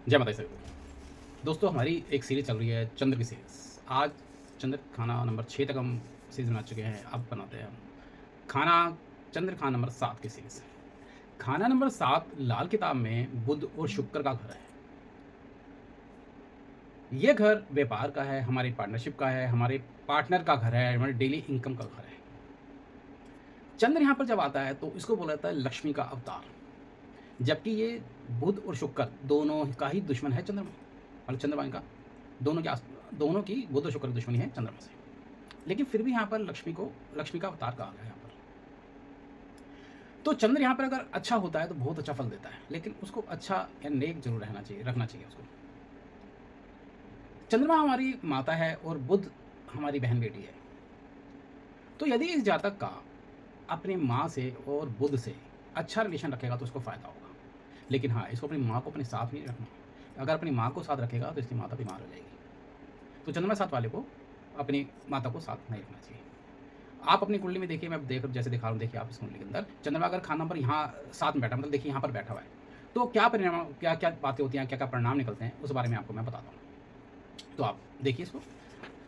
जय माता दी सभी को। दोस्तों हमारी एक सीरीज चल रही है चंद्र की सीरीज। आज चंद्र खाना नंबर 6 तक हम सीरीज बना चुके हैं। अब बनाते हैं हम खाना चंद्र खाना नंबर 7 की सीरीज। खाना नंबर 7 लाल किताब में बुध और शुक्र का घर है। ये घर व्यापार का है, हमारी पार्टनरशिप का है, हमारे पार्टनर का घर है, हमारे डेली इनकम का घर है। चंद्र यहाँ पर जब आता है तो इसको बोला जाता है लक्ष्मी का अवतार, जबकि ये बुध और शुक्र दोनों का ही दुश्मन है चंद्रमा, मतलब चंद्रमा का दोनों की बुध और शुक्र की दुश्मनी है चंद्रमा से। लेकिन फिर भी यहाँ पर लक्ष्मी का अवतार कहा गया है यहाँ पर। तो चंद्र यहाँ पर अगर अच्छा होता है तो बहुत अच्छा फल देता है, लेकिन उसको अच्छा या नेक जरूर रखना चाहिए उसको। चंद्रमा हमारी माता है और बुध हमारी बहन बेटी है। तो यदि इस जातक का अपनी माँ से और बुध से अच्छा रिलेशन रखेगा तो उसको फ़ायदा होगा। लेकिन हाँ, इसको अपनी माँ को अपने साथ नहीं रखना। अगर अपनी माँ को साथ रखेगा तो इसकी माता बीमार हो जाएगी। तो चंद्रमा साथ वाले को अपनी माता को साथ नहीं रखना चाहिए। आप अपनी कुंडली में देखिए, मैं जैसे दिखा रहा हूँ, देखिए आप इस कुंडली के अंदर चंद्रमा अगर खाना नंबर यहाँ साथ में बैठा, मतलब देखिए यहाँ पर बैठा हुआ है, तो क्या परिणाम, क्या क्या बातें होती हैं, क्या क्या परिणाम निकलते हैं, उस बारे में आपको मैं बताता हूँ। तो आप देखिए इसको।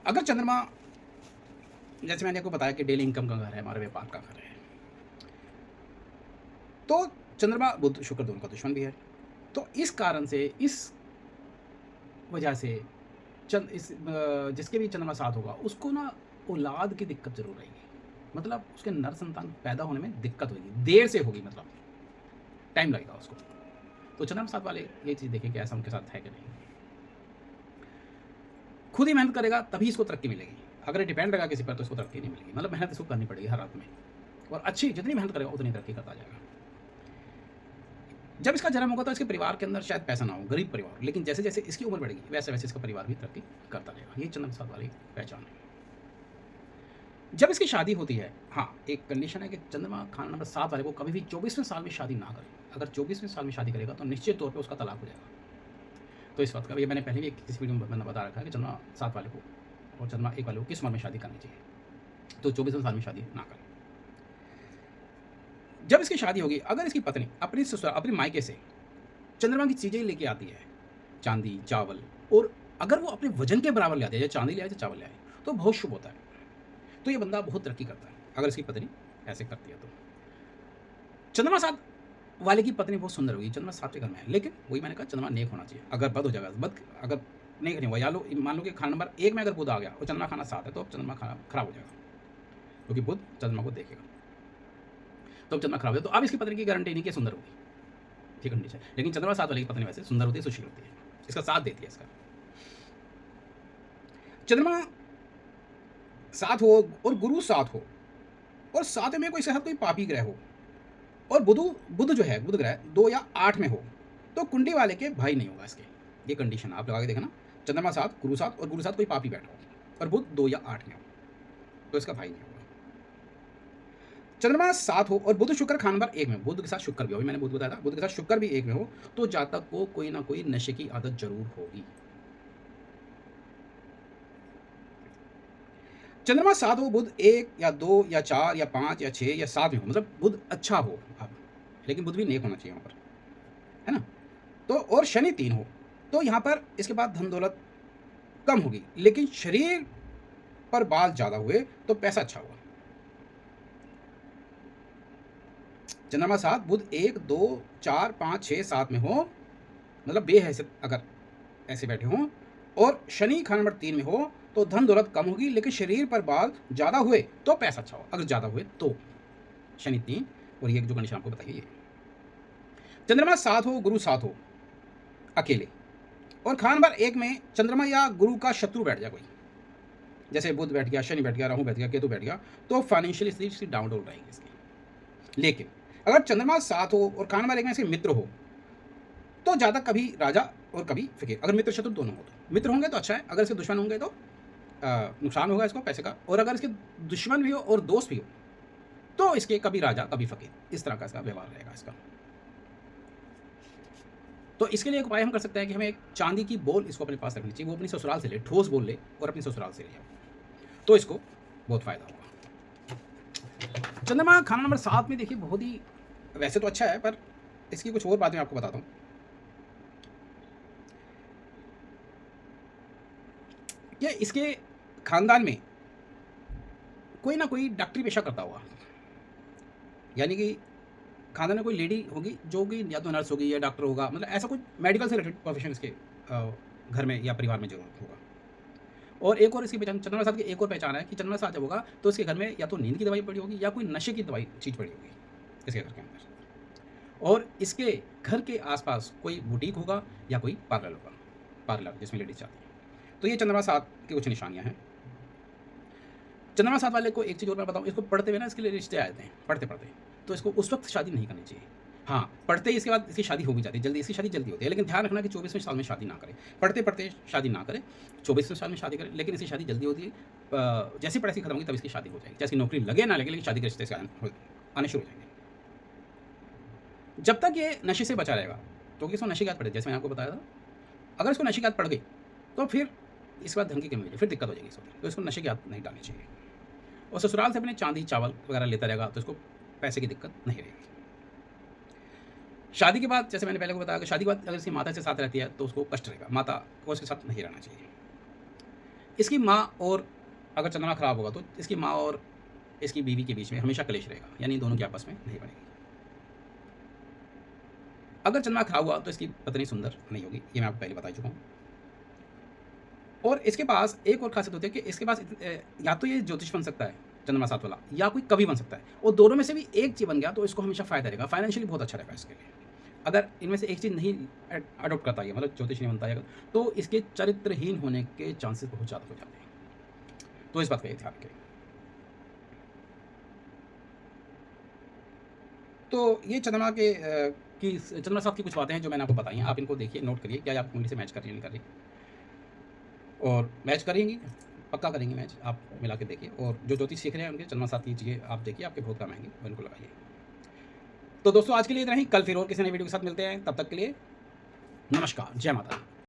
अगर चंद्रमा, जैसे मैंने आपको बताया कि डेली इनकम का घर है, हमारे व्यापार का घर है, तो चंद्रमा बुध शुक्र दोनों का दुश्मन भी है। तो इस कारण से, इस वजह से जिसके भी चंद्रमा साथ होगा उसको ना औलाद की दिक्कत जरूर रहेगी। मतलब उसके नर संतान पैदा होने में दिक्कत होगी, देर से होगी, मतलब टाइम लगेगा उसको। तो चंद्रमा साथ वाले ये चीज़ देखें कि ऐसा उनके साथ है कि नहीं। खुद ही मेहनत करेगा तभी इसको तरक्की मिलेगी। अगर डिपेंड रहेगा किसी पर तो इसको तरक्की नहीं मिलेगी। मतलब मेहनत इसको करनी पड़ेगी हर हाथ में, और अच्छी जितनी मेहनत करेगा उतनी तरक्की करता जाएगा। जब इसका जन्म होगा तो इसके परिवार के अंदर शायद पैसा ना हो, गरीब परिवार, लेकिन जैसे जैसे इसकी उम्र बढ़ेगी वैसे वैसे इसका परिवार भी तरक्की करता रहेगा। ये चंद्रमा साथ वाली पहचान है। जब इसकी शादी होती है, हाँ, एक कंडीशन है कि चंद्रमा खाना नंबर 7 वाले को कभी भी 24वें साल में शादी ना करे। अगर 24वें साल में शादी करेगा तो निश्चित तौर पर उसका तलाक हो जाएगा। तो इस बात का, ये मैंने पहले भी किसी वीडियो में मैंने बता रखा है कि चंद्रमा 7 वाले को और चंद्रमा 1 वाले को किस उम्र में शादी करनी चाहिए। तो 24वें साल में शादी ना करें। जब इसकी शादी होगी, अगर इसकी पत्नी अपनी ससुराल, अपने मायके से चंद्रमा की चीज़ें लेके आती है, चांदी, चावल, और अगर वो अपने वजन के बराबर ले आती है, या चांदी ले आए या चावल ले आए, तो बहुत शुभ होता है। तो ये बंदा बहुत तरक्की करता है अगर इसकी पत्नी ऐसे करती है। तो चंद्रमा साथ वाले की पत्नी बहुत सुंदर होगी, चंद्रमा 7 के घर में है, लेकिन वही मैंने कहा चंद्रमा नेक होना चाहिए। अगर बद हो जाएगा, बद अगर नहीं नहीं हुआ, या लो मान लो कि खाना नंबर 1 में अगर बुध आ गया और चंद्रमा खाना 7 है, तो अब चंद्रमा खाना खराब हो जाएगा, क्योंकि बुध चंद्रमा को देखेगा। तो अब चंद्रमा खराब हो जाए, तो अब इसकी पत्नी की गारंटी नहीं कि सुंदर होगी, ठीक कंडीशन। लेकिन चंद्रमा 7 वाले की पत्नी वैसे सुंदर होती है, सुशील होती है, इसका साथ देती है। इसका चंद्रमा साथ हो और गुरु साथ हो, और साथ में कोई साथ कोई पापी ग्रह हो, और बुध जो है, बुध ग्रह 2 या 8 में हो, तो कुंडली वाले के भाई नहीं होगा इसके। ये कंडीशन आप लगा के देखना। चंद्रमा साथ, गुरु साथ, और गुरु साथ कोई पापी बैठा हो, और बुध 2 या 8 में हो, तो इसका भाई नहीं होगा। चंद्रमा साथ हो और बुध शुक्र खान नंबर 1 में, बुध के साथ शुक्र भी हो, मैंने बुध बताया था, बुध के साथ शुक्र भी 1 में हो, तो जातक को कोई ना कोई नशे की आदत जरूर होगी। चंद्रमा साथ हो, बुध 1 या 2 या 4 या 5 या 6 या 7 में हो, मतलब बुध अच्छा हो अब, लेकिन बुध भी नेक होना चाहिए वहाँ पर, है ना। तो और शनि 3 हो, तो यहाँ पर इसके बाद धन दौलत कम होगी, लेकिन शरीर पर बाल ज़्यादा हुए तो पैसा अच्छा होगा। चंद्रमा साथ बुध 1 2 4 5 6 7 में हो, मतलब बेहैसियत अगर ऐसे बैठे हों, और शनि खाना नंबर 3 में हो, तो धन दौलत कम होगी, लेकिन शरीर पर बाल ज़्यादा हुए तो पैसा अच्छा हो। अगर ज़्यादा हुए तो शनि 3, और ये जो कंडीशन आपको बताइए, ये चंद्रमा साथ हो, गुरु साथ हो अकेले, और खान नंबर 1 में चंद्रमा या गुरु का शत्रु बैठ जाए कोई, जैसे बुध बैठ गया, शनि बैठ गया, राहु बैठ गया, केतु बैठ गया, तो फाइनेंशियली स्थिति डाउन डाउन रहेगी इसकी। लेकिन अगर चंद्रमा साथ हो और खान नंबर 1 में इसके मित्र हो, तो ज़्यादा कभी राजा और कभी फकीर। अगर मित्र शत्रु दोनों हो, तो मित्र होंगे तो अच्छा है, अगर इसके दुश्मन होंगे तो नुकसान होगा इसको पैसे का, और अगर इसके दुश्मन भी हो और दोस्त भी हो, तो इसके कभी राजा कभी फकीर, इस तरह का इसका व्यवहार रहेगा इसका। तो इसके लिए एक उपाय हम कर सकते हैं कि हमें एक चांदी की बोल इसको अपने पास रखनी चाहिए, वो अपनी ससुराल से ले, ठोस बोल ले और अपनी ससुराल से ले, तो इसको बहुत फायदा होगा। चंद्रमा खाना नंबर 7 में देखिए बहुत ही वैसे तो अच्छा है, पर इसकी कुछ और बातें मैं आपको बताता हूँ। कि इसके खानदान में कोई ना कोई डॉक्टरी पेशा करता होगा, यानी कि खानदान में कोई लेडी होगी जो कि या तो नर्स होगी या डॉक्टर होगा, मतलब ऐसा कुछ मेडिकल से रिलेटेड प्रोफेशन इसके घर में या परिवार में जरूर होगा। और एक और इसकी पहचान, चंद्रमा साथ की एक और पहचान है कि चंद्रमा साथ जब होगा तो इसके घर में या तो नींद की दवाई पड़ी होगी या कोई नशे की दवाई चीज़ पड़ी होगी इसके घर के अंदर। और इसके घर के आसपास कोई बुटीक होगा या कोई पार्लर होगा, पार्लर जिसमें लेडीज जाती हैं। तो ये चंद्रमा साथ की कुछ निशानियाँ हैं। चंद्रमा साथ वाले को एक चीज़ और मैं बताऊँ, इसको पढ़ते हुए ना इसके लिए रिश्ते आ जाते हैं पढ़ते पढ़ते, तो इसको उस वक्त शादी नहीं करनी चाहिए। हाँ, पढ़ते ही इसके बाद इसकी शादी हो भी जाती है जल्दी, इसकी शादी जल्दी होती है, लेकिन ध्यान रखना कि 24वें साल में शादी ना करें। पढ़ते पढ़ते शादी ना करें, 24वें साल में शादी करें, लेकिन इसकी शादी जल्दी होती है। जैसी पढ़ाई खत्म होगी तब इसकी शादी हो जाएगी, चाहे इसकी नौकरी लगे ना लगे, लेकिन शादी के रिश्ते से आने शुरू हो जाएंगे। जब तक ये नशे से बचा रहेगा, क्योंकि इसको नशे की आदत पड़े, जैसे मैंने आपको बताया था, अगर इसको नशे की आदत पड़ गई तो फिर इसके बाद धन की कमी हो जाएगी, फिर दिक्कत हो जाएगी इसको, तो इसको नशे की आदत नहीं डालनी चाहिए। और ससुराल से अपने चांदी चावल वगैरह लेता रहेगा तो इसको पैसे की दिक्कत नहीं रहेगी। शादी के बाद जैसे मैंने पहले को बताया कि शादी के बाद अगर इसकी माता से साथ रहती है तो उसको कष्ट रहेगा, माता को उसके साथ नहीं रहना चाहिए। इसकी माँ और अगर चंद्रमा खराब होगा तो इसकी माँ और इसकी बीवी के बीच में हमेशा कलेश रहेगा, यानी दोनों की आपस में नहीं बनेगी। अगर चंद्रमा खराब हुआ तो इसकी पत्नी सुंदर नहीं होगी, ये मैं आपको पहले बता चुका हूँ। और इसके पास एक और खासियत होती है कि इसके पास या तो ये ज्योतिष बन सकता है चंद्रमा साथ वाला, या कोई कवि बन सकता है, और दोनों में से भी एक चीज़ बन गया तो इसको हमेशा फ़ायदा रहेगा, फाइनेंशियली बहुत अच्छा रहेगा इसके लिए। अगर इनमें से एक चीज़ नहीं अडोप्ट करता है, मतलब ज्योतिष नहीं बनता है, तो इसके चरित्रहीन होने के चांसेस बहुत ज़्यादा हो जाते हैं। तो इस बात का ध्यान रखें। तो ये चंद्रमा के की चंद्रमा साथ की कुछ बातें हैं जो मैंने आपको बताई हैं, आप इनको देखिए, नोट करिए क्या आप कुंडली से मैच कर रही है नहीं कर रही, और मैच करेंगी, पक्का करेंगे मैच, आप मिला के देखिए। और जो ज्योतिष सीख रहे हैं उनके चंद्रमा साथ की चीज़ें आप देखिए, आपके बहुत काम आएंगे, उनको लगाइए। तो दोस्तों आज के लिए इतना ही, कल फिर और किसी नई वीडियो के साथ मिलते हैं, तब तक के लिए नमस्कार, जय माता दी।